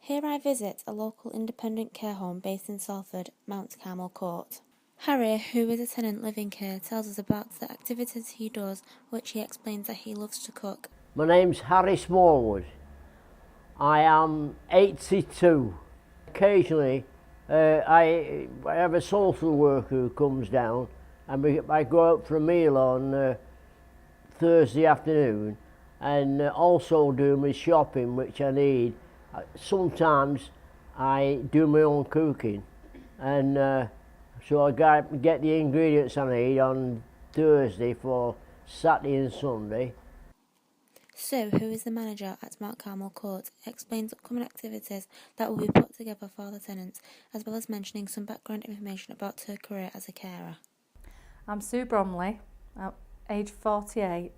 Here I visit a local independent care home based in Salford, Mount Carmel Court. Harry, who is a tenant living here, tells us about the activities he does, which he explains that he loves to cook. My name's Harry Smallwood. I am 82. Occasionally, I have a social worker who comes down and I go out for a meal on Thursday afternoon and also do my shopping which I need. Sometimes I do my own cooking and so I get the ingredients I need on Thursday for Saturday and Sunday. Sue, who is the manager at Mount Carmel Court, explains upcoming activities that will be put together for the tenants, as well as mentioning some background information about her career as a carer. I'm Sue Bromley, I'm age 48.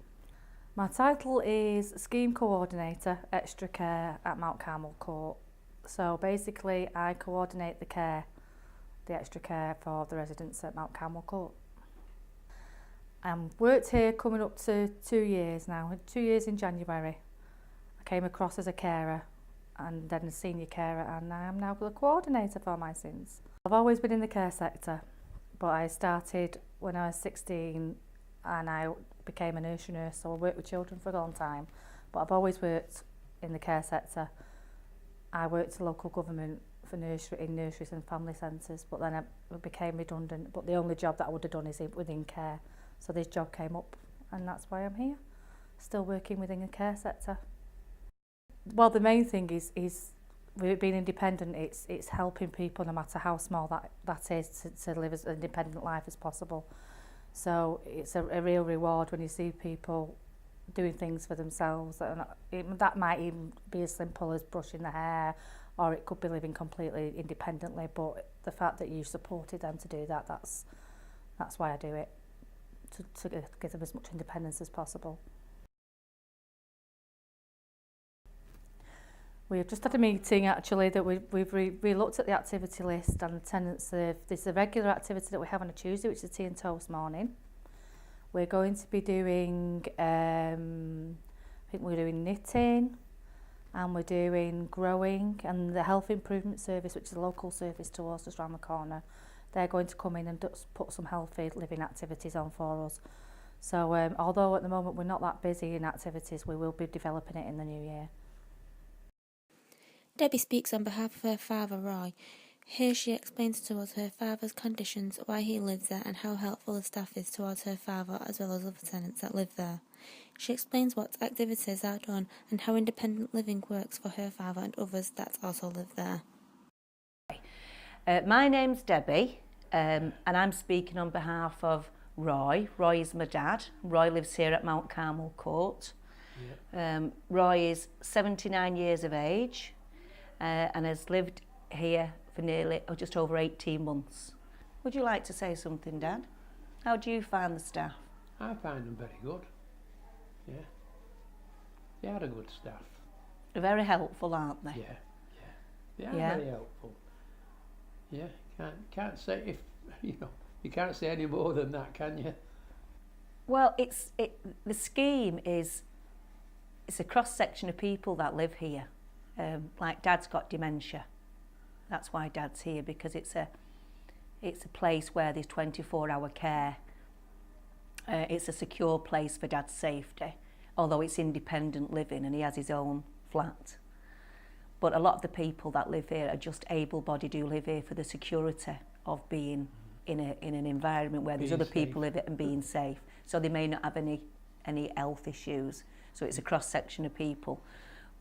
My title is Scheme Coordinator, Extra Care at Mount Carmel Court. So basically I coordinate the extra care for the residents at Mount Carmel Court. Worked here coming up to 2 years now, 2 years in January. I came across as a carer and then a senior carer, and I am now the coordinator for my sins. I've always been in the care sector, but I started when I was 16 and I became a nursery nurse, so I worked with children for a long time, but I've always worked in the care sector. I worked in local government for nurseries and family centres, but then I became redundant, but the only job that I would have done is within care. So this job came up and that's why I'm here, still working within the care sector. Well, the main thing is with it being independent, it's helping people no matter how small that is to live as an independent life as possible. So it's a real reward when you see people doing things for themselves. That might even be as simple as brushing their hair, or it could be living completely independently, but the fact that you supported them to do that, that's why I do it. To give them as much independence as possible. We've just had a meeting actually that we've looked at the activity list, and the tenants there's a regular activity that we have on a Tuesday, which is a tea and toast morning. We're going to be doing I think we're doing knitting and we're doing growing, and the health improvement service, which is a local service to us just around the corner, they're going to come in and put some healthy living activities on for us. So although at the moment we're not that busy in activities, we will be developing it in the new year. Debbie speaks on behalf of her father, Roy. Here she explains to us her father's conditions, why he lives there, and how helpful the staff is towards her father as well as other tenants that live there. She explains what activities are done and how independent living works for her father and others that also live there. My name's Debbie, and I'm speaking on behalf of Roy. Roy is my dad. Roy lives here at Mount Carmel Court. Yep. Roy is 79 years of age and has lived here for nearly just over 18 months. Would you like to say something, Dad? How do you find the staff? I find them very good. Yeah. They are a good staff. They're very helpful, aren't they? Yeah. They are very helpful. Yeah. Can't say if you can't say any more than that, can you? Well, the scheme it's a cross section of people that live here. Like Dad's got dementia. That's why Dad's here, because it's a place where there's 24-hour care. It's a secure place for Dad's safety, although it's independent living and he has his own flat. But a lot of the people that live here are just able-bodied who live here for the security of being in an environment where there's other people live it and being safe. So they may not have any health issues. So it's a cross-section of people.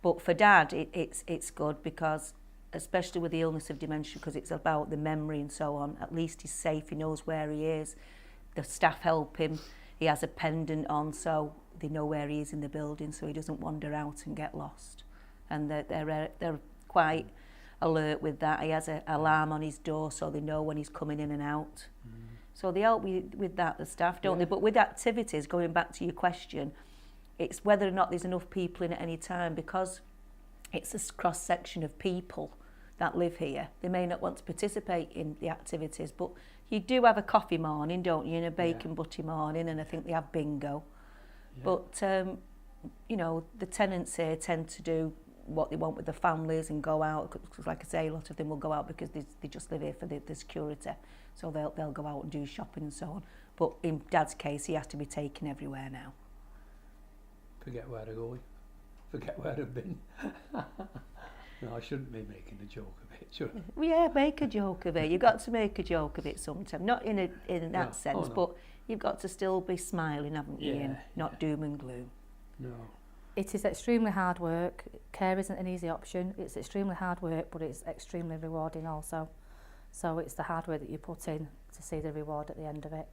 But for Dad, it's good because, especially with the illness of dementia, because it's about the memory and so on, at least he's safe, he knows where he is. The staff help him. He has a pendant on, so they know where he is in the building, so he doesn't wander out and get lost. And they're quite alert with that. He has an alarm on his door, so they know when he's coming in and out. So they help with that, the staff, don't they? But with activities, going back to your question, it's whether or not there's enough people in at any time, because it's a cross-section of people that live here. They may not want to participate in the activities, but you do have a coffee morning, don't you, and a bacon butty morning, and I think they have bingo. Yeah. But, the tenants here tend to do what they want with their families and go out. Because like I say, a lot of them will go out because they just live here for the security. So they'll go out and do shopping and so on. But in Dad's case, he has to be taken everywhere now. Forget where they're going. Forget where they've been. No, I shouldn't be making a joke of it, should I? Well, yeah, make a joke of it. You've got to make a joke of it sometimes. Not in that No. sense, Oh, no. but you've got to still be smiling, haven't you? Yeah, And not doom and gloom. No. It is extremely hard work. Care isn't an easy option. It's extremely hard work, but it's extremely rewarding also. So it's the hard work that you put in to see the reward at the end of it.